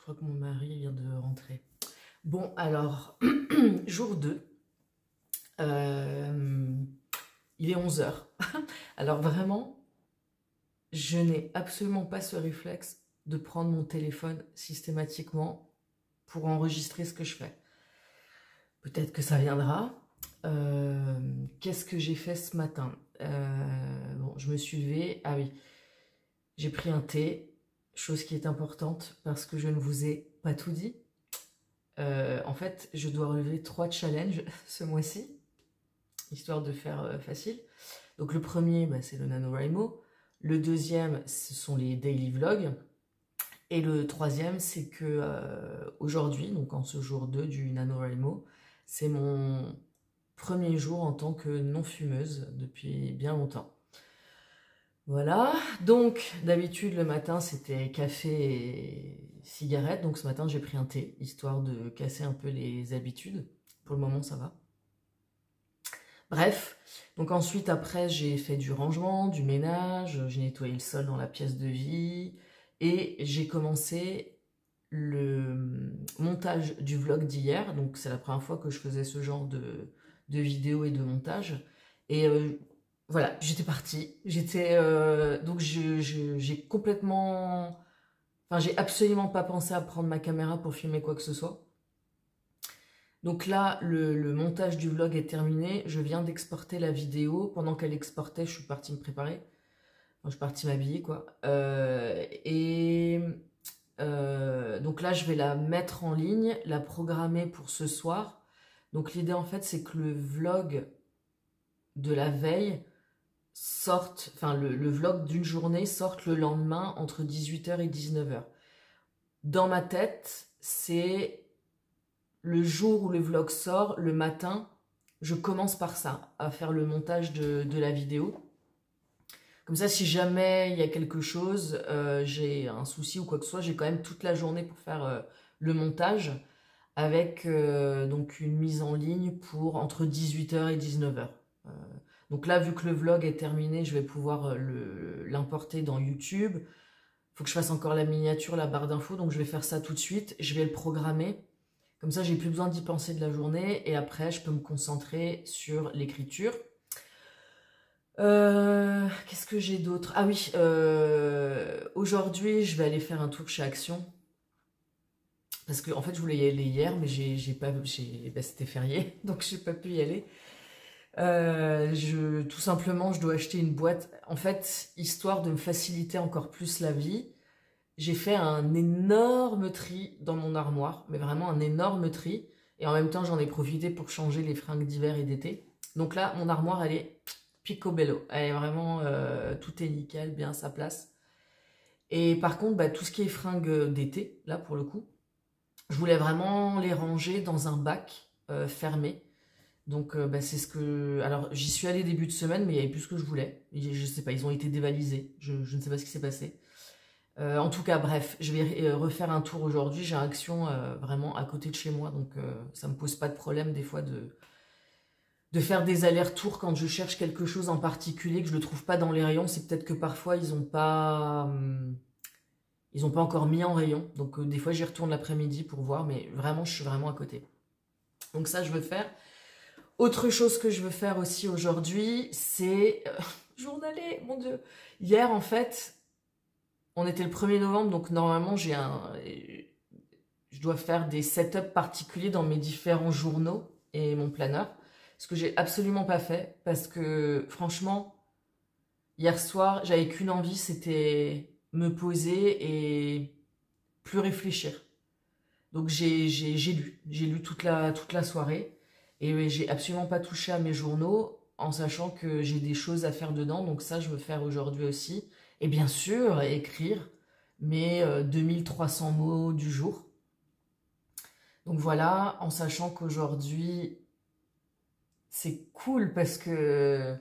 crois que mon mari vient de rentrer. Bon, alors, jour 2. Il est 11 heures. Alors vraiment, je n'ai absolument pas ce réflexe de prendre mon téléphone systématiquement pour enregistrer ce que je fais. Peut-être que ça viendra. Qu'est-ce que j'ai fait ce matin? Bon, je me suis levée. Ah oui, j'ai pris un thé, chose qui est importante parce que je ne vous ai pas tout dit. En fait, je dois relever 3 challenges ce mois-ci, histoire de faire facile. Donc le premier, bah, c'est le NaNoWriMo. Le deuxième, ce sont les daily vlogs. Et le troisième, c'est que aujourd'hui, donc en ce jour 2 du NaNoWriMo, c'est mon premier jour en tant que non-fumeuse depuis bien longtemps. Voilà, donc d'habitude le matin c'était café et cigarette, donc ce matin j'ai pris un thé, histoire de casser un peu les habitudes. Pour le moment ça va. Bref, donc ensuite après j'ai fait du rangement, du ménage, j'ai nettoyé le sol dans la pièce de vie et j'ai commencé le montage du vlog d'hier. Donc c'est la première fois que je faisais ce genre de vidéo et de montage. Et voilà, j'étais partie. Donc j'ai complètement... Enfin, j'ai absolument pas pensé à prendre ma caméra pour filmer quoi que ce soit. Donc là, le montage du vlog est terminé. Je viens d'exporter la vidéo. Pendant qu'elle exportait, je suis partie me préparer. Enfin, je suis partie m'habiller, quoi. Donc là, je vais la mettre en ligne, la programmer pour ce soir. Donc l'idée, en fait, c'est que le vlog de la veille sorte, enfin le vlog d'une journée sorte le lendemain entre 18h et 19h. Dans ma tête, c'est le jour où le vlog sort, le matin, je commence par ça, à faire le montage de la vidéo. Comme ça, si jamais il y a quelque chose, j'ai un souci ou quoi que ce soit, j'ai quand même toute la journée pour faire le montage avec donc une mise en ligne pour entre 18h et 19h. Donc là, vu que le vlog est terminé, je vais pouvoir l'importer dans YouTube. Il faut que je fasse encore la miniature, la barre d'infos, donc je vais faire ça tout de suite. Je vais le programmer. Comme ça, j'ai plus besoin d'y penser de la journée et après, je peux me concentrer sur l'écriture. Qu'est-ce que j'ai d'autre? Ah oui, aujourd'hui, je vais aller faire un tour chez Action. Parce que, en fait, je voulais y aller hier, mais c'était férié, donc j'ai pas pu y aller. Tout simplement, je dois acheter une boîte. En fait, histoire de me faciliter encore plus la vie, j'ai fait un énorme tri dans mon armoire, mais vraiment un énorme tri. Et en même temps, j'en ai profité pour changer les fringues d'hiver et d'été. Donc là, mon armoire, elle est picobello. Elle est vraiment, tout est nickel, bien à sa place. Et par contre, bah, tout ce qui est fringues d'été, là pour le coup, je voulais vraiment les ranger dans un bac fermé. Donc bah, c'est ce que... Alors j'y suis allée début de semaine, mais il n'y avait plus ce que je voulais. Je sais pas, ils ont été dévalisés. Je ne sais pas ce qui s'est passé. En tout cas, bref, je vais refaire un tour aujourd'hui. J'ai un Action vraiment à côté de chez moi, donc ça me pose pas de problème des fois de faire des allers-retours quand je cherche quelque chose en particulier que je ne le trouve pas dans les rayons. C'est peut-être que parfois ils ont pas encore mis en rayon. Donc des fois j'y retourne l'après-midi pour voir, mais vraiment je suis vraiment à côté. Donc ça je veux faire. Autre chose que je veux faire aussi aujourd'hui, c'est journaler, mon Dieu. Hier en fait, on était le 1er novembre, donc normalement je dois faire des setups particuliers dans mes différents journaux et mon planeur. Ce que j'ai absolument pas fait parce que franchement, hier soir, j'avais qu'une envie, c'était me poser et plus réfléchir. Donc j'ai lu toute la soirée et j'ai absolument pas touché à mes journaux en sachant que j'ai des choses à faire dedans. Donc ça, je veux faire aujourd'hui aussi. Et bien sûr, écrire mes 2300 mots du jour. Donc voilà, en sachant qu'aujourd'hui, c'est cool parce que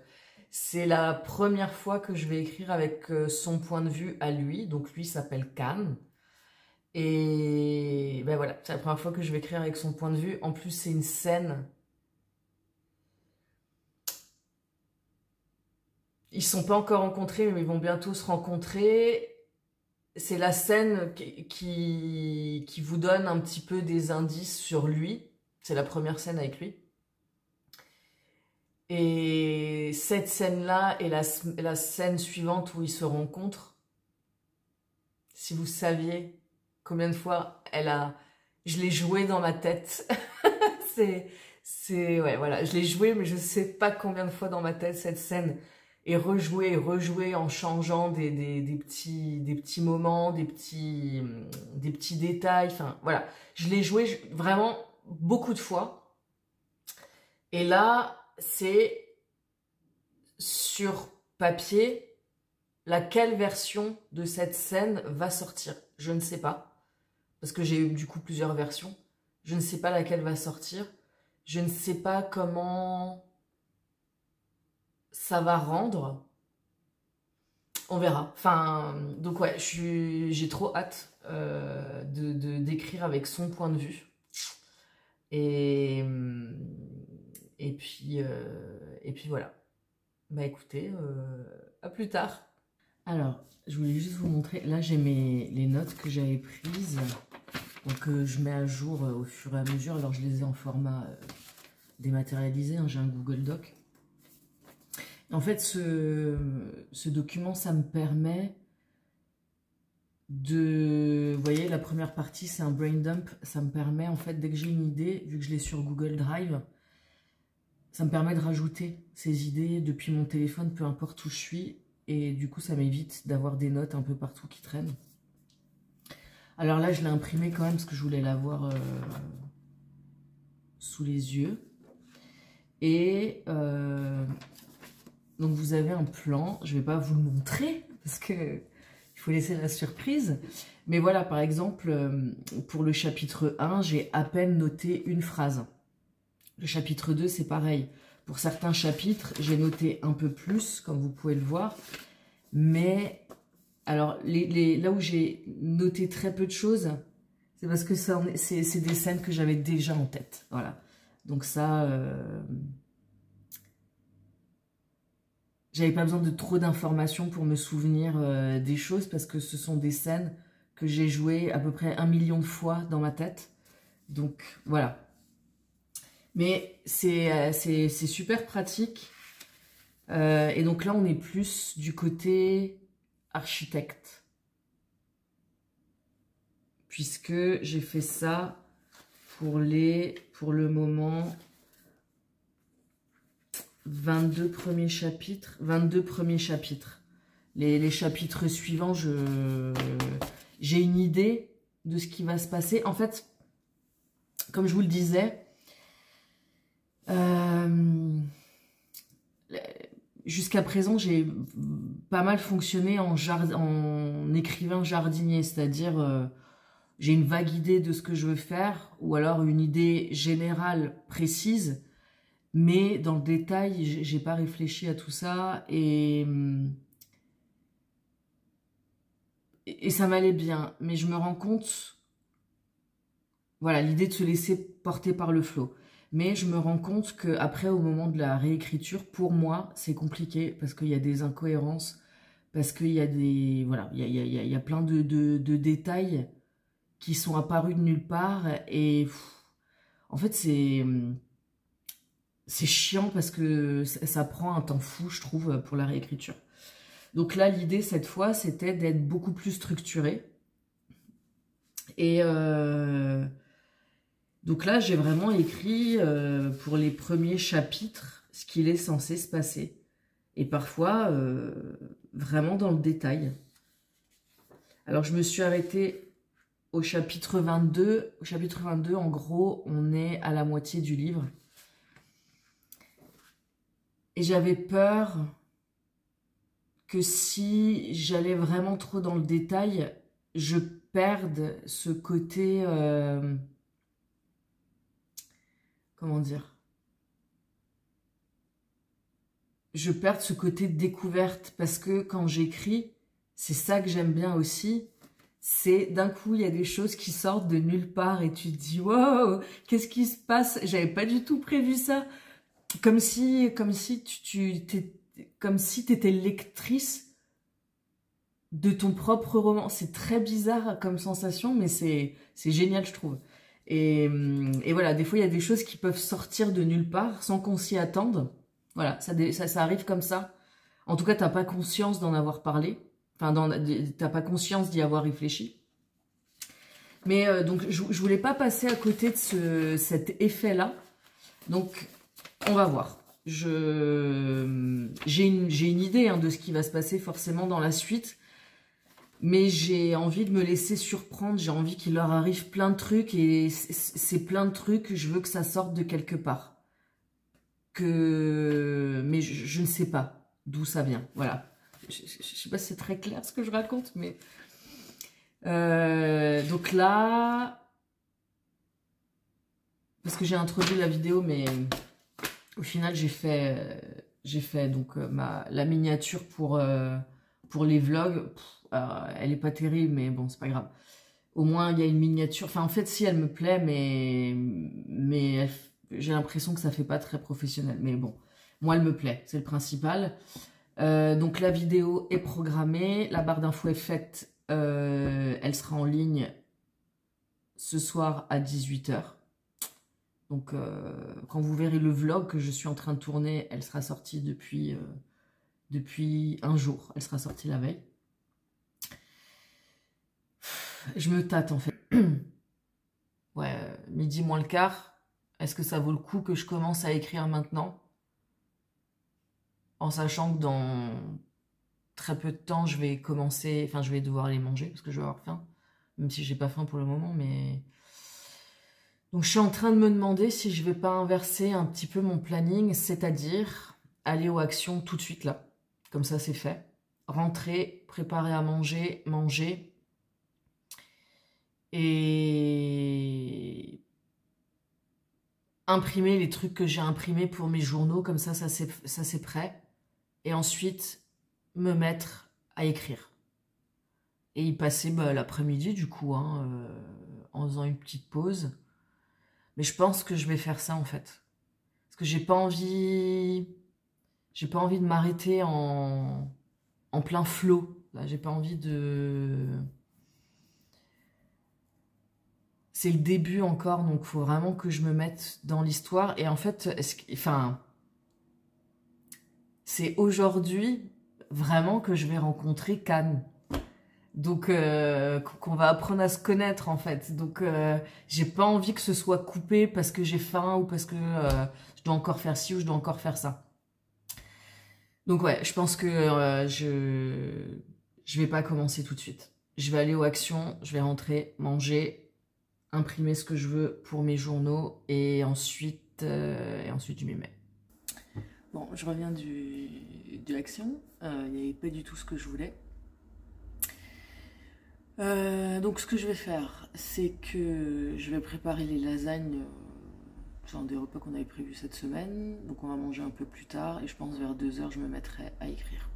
c'est la première fois que je vais écrire avec son point de vue à lui. Donc lui s'appelle Can. Et ben voilà, c'est la première fois que je vais écrire avec son point de vue. En plus, c'est une scène. Ils ne sont pas encore rencontrés, mais ils vont bientôt se rencontrer. c'est la scène qui vous donne un petit peu des indices sur lui. C'est la première scène avec lui. Et cette scène-là et la scène suivante où ils se rencontrent, si vous saviez combien de fois je l'ai joué dans ma tête. Ouais, voilà, je l'ai joué, mais je sais pas combien de fois dans ma tête cette scène. Et rejouer en changeant des petits moments, des petits détails. Enfin, voilà. Je l'ai joué vraiment beaucoup de fois. Et là, c'est sur papier, laquelle version de cette scène va sortir. Je ne sais pas. Parce que j'ai eu du coup plusieurs versions. Je ne sais pas laquelle va sortir. Je ne sais pas comment ça va rendre. On verra. Enfin, donc ouais, j'ai trop hâte d'écrire avec son point de vue. Et puis voilà. Bah écoutez, à plus tard. Alors, je voulais juste vous montrer. Là, j'ai les notes que j'avais prises. Donc, je mets à jour au fur et à mesure. Alors, je les ai en format dématérialisé. Hein, j'ai un Google Doc. En fait, ce document, ça me permet de... Vous voyez, la première partie, c'est un brain dump. Ça me permet, en fait, dès que j'ai une idée, vu que je l'ai sur Google Drive, ça me permet de rajouter ces idées depuis mon téléphone, peu importe où je suis. Et du coup, ça m'évite d'avoir des notes un peu partout qui traînent. Alors là, je l'ai imprimé quand même parce que je voulais l'avoir sous les yeux. Et donc, vous avez un plan. Je ne vais pas vous le montrer parce que il faut laisser la surprise. Mais voilà, par exemple, pour le chapitre 1, j'ai à peine noté une phrase. Le chapitre 2, c'est pareil. Pour certains chapitres, j'ai noté un peu plus, comme vous pouvez le voir. Mais, alors, là où j'ai noté très peu de choses, c'est parce que c'est des scènes que j'avais déjà en tête. Voilà. Donc ça, j'avais pas besoin de trop d'informations pour me souvenir des choses, parce que ce sont des scènes que j'ai jouées à peu près 1 million de fois dans ma tête. Donc, voilà. Mais c'est super pratique. Et donc là, on est plus du côté architecte. Puisque j'ai fait ça pour le moment, 22 premiers chapitres. 22 premiers chapitres. Les chapitres suivants, j'ai une idée de ce qui va se passer. En fait, comme je vous le disais, jusqu'à présent, j'ai pas mal fonctionné en écrivain jardinier, c'est-à-dire j'ai une vague idée de ce que je veux faire, ou alors une idée générale précise, mais dans le détail, j'ai pas réfléchi à tout ça, et ça m'allait bien. Mais je me rends compte, voilà, l'idée de se laisser porter par le flot. Mais je me rends compte qu'après, au moment de la réécriture, pour moi, c'est compliqué parce qu'il y a des incohérences, parce qu'il y a des... Voilà, il y a plein de détails qui sont apparus de nulle part. Et en fait, c'est chiant parce que ça prend un temps fou, je trouve, pour la réécriture. Donc là, l'idée, cette fois, c'était d'être beaucoup plus structurée. Et... donc là, j'ai vraiment écrit pour les premiers chapitres ce qu'il est censé se passer. Et parfois, vraiment dans le détail. Alors, je me suis arrêtée au chapitre 22. Au chapitre 22, en gros, on est à la moitié du livre. Et j'avais peur que si j'allais vraiment trop dans le détail, je perde ce côté... comment dire, je perds ce côté de découverte, parce que quand j'écris, c'est ça que j'aime bien aussi, c'est d'un coup, il y a des choses qui sortent de nulle part et tu te dis, wow, qu'est-ce qui se passe? J'avais pas du tout prévu ça. Comme si t'étais lectrice de ton propre roman. C'est très bizarre comme sensation, mais c'est génial, je trouve. Et voilà, des fois, il y a des choses qui peuvent sortir de nulle part sans qu'on s'y attende. Voilà, ça arrive comme ça. En tout cas, t'as pas conscience d'en avoir parlé. Enfin, t'as pas conscience d'y avoir réfléchi. Mais donc, je voulais pas passer à côté de cet effet-là. Donc, on va voir. J'ai une idée hein, de ce qui va se passer forcément dans la suite. Mais j'ai envie de me laisser surprendre. J'ai envie qu'il leur arrive plein de trucs. Et c'est plein de trucs, je veux que ça sorte de quelque part. Mais je ne sais pas d'où ça vient. Voilà. Je ne sais pas si c'est très clair ce que je raconte, mais... donc là... Parce que j'ai introduit la vidéo, mais au final, j'ai fait donc la miniature pour les vlogs. Elle est pas terrible, mais bon, c'est pas grave. Au moins, il y a une miniature. Enfin, en fait, si, elle me plaît, mais j'ai l'impression que ça fait pas très professionnel. Mais bon, moi, elle me plaît, c'est le principal. Donc, la vidéo est programmée. La barre d'infos est faite. Elle sera en ligne ce soir à 18 h. Donc, quand vous verrez le vlog que je suis en train de tourner, elle sera sortie depuis un jour. Elle sera sortie la veille. Je me tâte, en fait. Ouais, midi moins le quart. Est-ce que ça vaut le coup que je commence à écrire maintenant? En sachant que dans très peu de temps, je vais commencer... Enfin, je vais devoir aller manger parce que je vais avoir faim. Même si j'ai pas faim pour le moment, mais... Donc, je suis en train de me demander si je vais pas inverser un petit peu mon planning, c'est-à-dire aller aux actions tout de suite là. Comme ça, c'est fait. Rentrer, préparer à manger, manger. Et imprimer les trucs que j'ai imprimés pour mes journaux. Comme ça c'est prêt. Et ensuite, me mettre à écrire. Et y passer l'après-midi, du coup, hein, en faisant une petite pause. Mais je pense que je vais faire ça, en fait. Parce que j'ai pas envie de m'arrêter en plein flow. Là, j'ai pas envie de... C'est le début encore, donc il faut vraiment que je me mette dans l'histoire. Et en fait, c'est aujourd'hui vraiment que je vais rencontrer Can. Donc, qu'on va apprendre à se connaître, en fait. Donc, j'ai pas envie que ce soit coupé parce que j'ai faim ou parce que je dois encore faire ci ou je dois encore faire ça. Donc, ouais, je pense que je vais pas commencer tout de suite. Je vais aller aux actions, je vais rentrer, manger, imprimer ce que je veux pour mes journaux et ensuite je m'y mets. Bon, je reviens de l'action. Il n'y avait pas du tout ce que je voulais. Donc ce que je vais faire, c'est que je vais préparer les lasagnes, genre des repas qu'on avait prévus cette semaine. Donc on va manger un peu plus tard et je pense vers 2 h je me mettrai à écrire.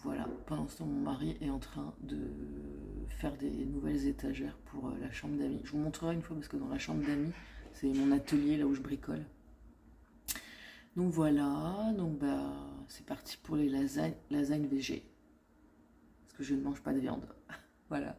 Voilà, pendant ce temps mon mari est en train de faire des nouvelles étagères pour la chambre d'amis. Je vous montrerai une fois parce que dans la chambre d'amis, c'est mon atelier là où je bricole. Donc voilà, donc c'est parti pour les lasagnes végé. Parce que je ne mange pas de viande. Voilà.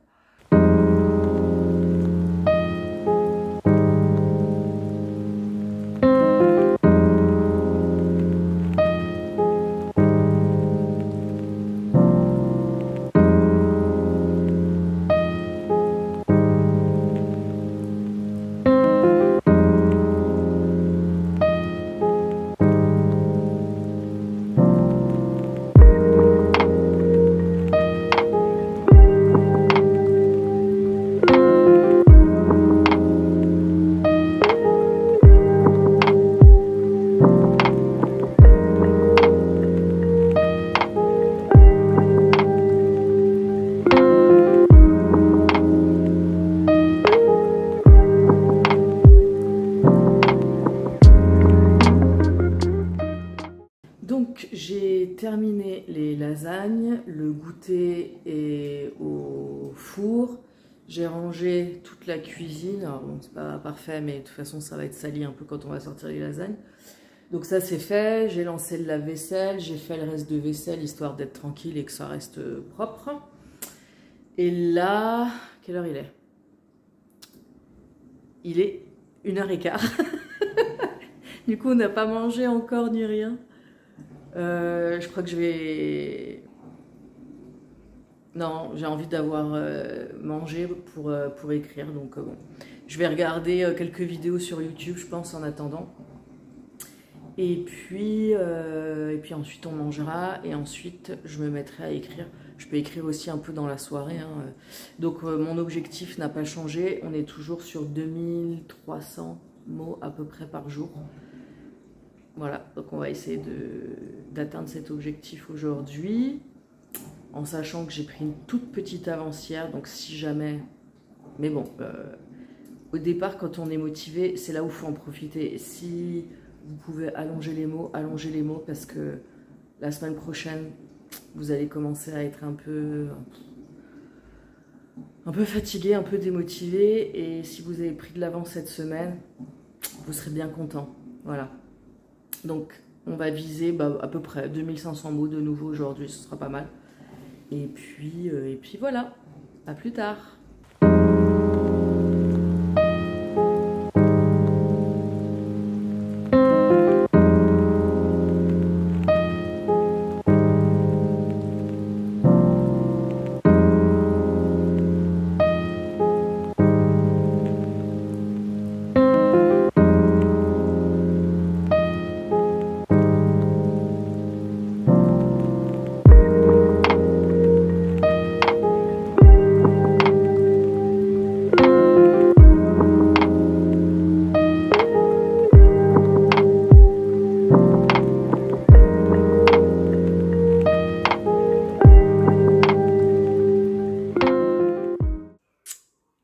Donc j'ai terminé les lasagnes, le goûter est au four, j'ai rangé toute la cuisine, alors bon c'est pas parfait mais de toute façon ça va être sali un peu quand on va sortir les lasagnes. Donc ça c'est fait, j'ai lancé le lave-vaisselle, j'ai fait le reste de vaisselle histoire d'être tranquille et que ça reste propre. Et là, quelle heure il est? Il est 1h15. Du coup on n'a pas mangé encore ni rien. Je crois que je vais... Non, j'ai envie d'avoir mangé pour écrire, donc bon. Je vais regarder quelques vidéos sur YouTube, je pense, en attendant. Et puis ensuite on mangera et ensuite je me mettrai à écrire. Je peux écrire aussi un peu dans la soirée, hein. Donc mon objectif n'a pas changé, on est toujours sur 2300 mots à peu près par jour. Voilà, donc on va essayer d'atteindre cet objectif aujourd'hui, en sachant que j'ai pris une toute petite avancière, donc si jamais... Mais bon, au départ quand on est motivé, c'est là où il faut en profiter. Si vous pouvez allongez les mots parce que la semaine prochaine, vous allez commencer à être un peu fatigué, un peu démotivé. Et si vous avez pris de l'avance cette semaine, vous serez bien content. Voilà. Donc, on va viser à peu près 2500 mots de nouveau aujourd'hui, ce sera pas mal. Et puis voilà. À plus tard.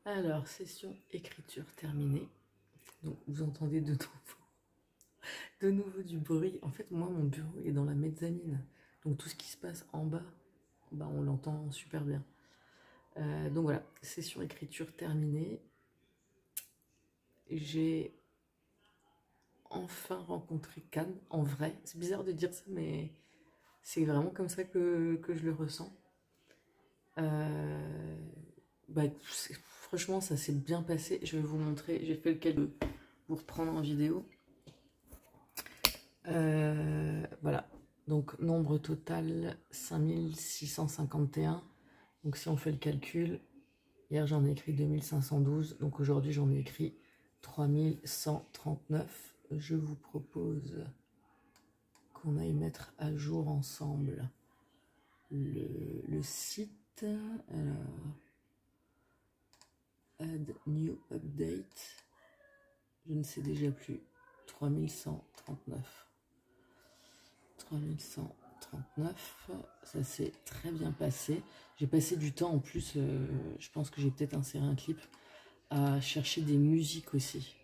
Alors, session écriture terminée. Donc, vous entendez de nouveau du bruit. En fait, moi, mon bureau est dans la mezzanine. Donc, tout ce qui se passe en bas, on l'entend super bien. Donc, voilà, session écriture terminée. J'ai enfin rencontré Cannes, en vrai. C'est bizarre de dire ça, mais c'est vraiment comme ça que je le ressens. Franchement, ça s'est bien passé. Je vais vous montrer. J'ai fait le cas de vous reprendre en vidéo. Voilà. Donc, nombre total 5651. Donc, si on fait le calcul, hier j'en ai écrit 2512. Donc, aujourd'hui j'en ai écrit 3139. Je vous propose qu'on aille mettre à jour ensemble le site. Alors, add new update, je ne sais déjà plus. 3139, ça s'est très bien passé. J'ai passé du temps en plus, je pense que j'ai peut-être inséré un clip, à chercher des musiques aussi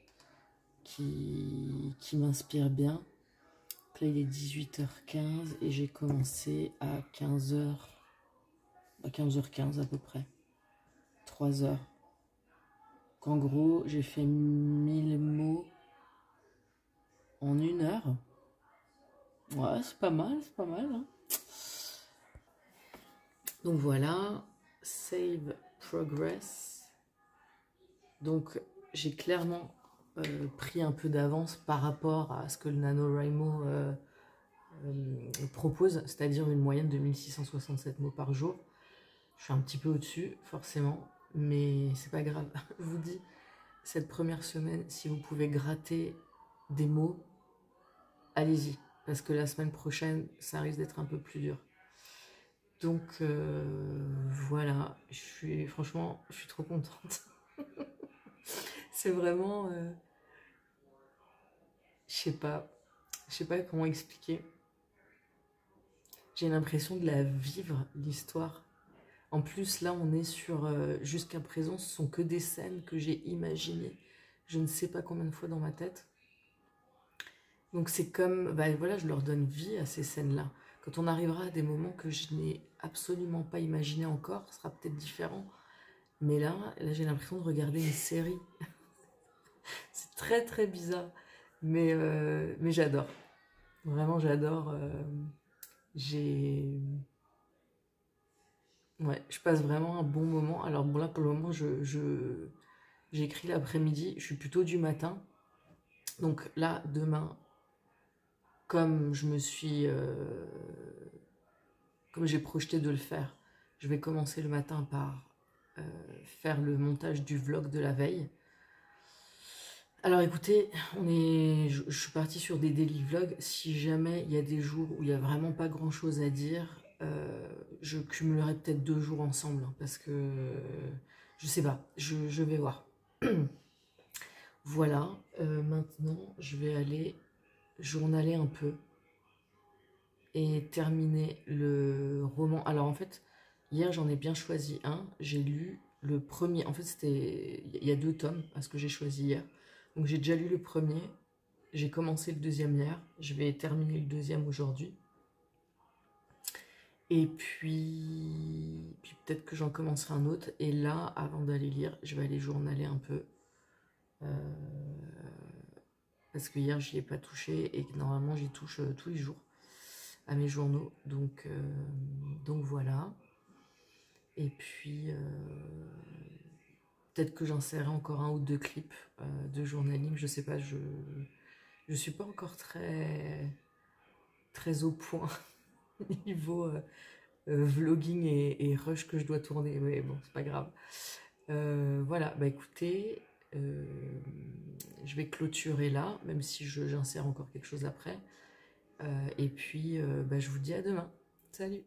qui m'inspirent bien. Donc là il est 18h15 et j'ai commencé à 15h15 à peu près, 3 heures. En gros, j'ai fait 1000 mots en 1 heure. Ouais, c'est pas mal, hein. Donc voilà, save progress. Donc j'ai clairement pris un peu d'avance par rapport à ce que le NaNoWriMo propose, c'est-à-dire une moyenne de 1667 mots par jour. Je suis un petit peu au-dessus, forcément, mais c'est pas grave. Je vous dis, cette première semaine, si vous pouvez gratter des mots, allez-y, parce que la semaine prochaine, ça risque d'être un peu plus dur. Donc voilà, franchement, je suis trop contente. C'est vraiment, je sais pas comment expliquer. J'ai l'impression de la vivre, l'histoire. En plus, là, on est sur... jusqu'à présent, ce sont que des scènes que j'ai imaginées. Je ne sais pas combien de fois dans ma tête. Donc c'est comme... voilà, je leur donne vie à ces scènes-là. Quand on arrivera à des moments que je n'ai absolument pas imaginé encore, ce sera peut-être différent. Mais là j'ai l'impression de regarder une série. C'est très très bizarre. Mais j'adore. Vraiment, j'adore. Ouais, je passe vraiment un bon moment. Alors bon, là, pour le moment, j'écris l'après-midi. Je suis plutôt du matin. Donc là, demain, comme je me suis... comme j'ai projeté de le faire, je vais commencer le matin par faire le montage du vlog de la veille. Alors écoutez, je suis partie sur des daily vlogs. Si jamais il y a des jours où il n'y a vraiment pas grand chose à dire, je cumulerai peut-être 2 jours ensemble, hein, parce que je sais pas, je vais voir. Voilà, maintenant je vais aller journaler un peu et terminer le roman. Alors en fait, hier j'en ai bien choisi un. J'ai lu le premier. En fait, il y a 2 tomes à ce que j'ai choisi hier. Donc j'ai déjà lu le premier. J'ai commencé le deuxième hier. Je vais terminer le deuxième aujourd'hui. Et puis peut-être que j'en commencerai un autre. Et là, avant d'aller lire, je vais aller journaler un peu. Parce que hier, je n'y ai pas touché et que normalement, j'y touche tous les jours à mes journaux. Donc voilà. Et puis, peut-être que j'insérerai encore 1 ou 2 clips de journaling. Je sais pas, je suis pas encore très au point niveau vlogging et rush que je dois tourner. Mais bon, c'est pas grave. Voilà, bah écoutez, je vais clôturer là, même si j'insère encore quelque chose après. Et puis, bah, je vous dis à demain. Salut!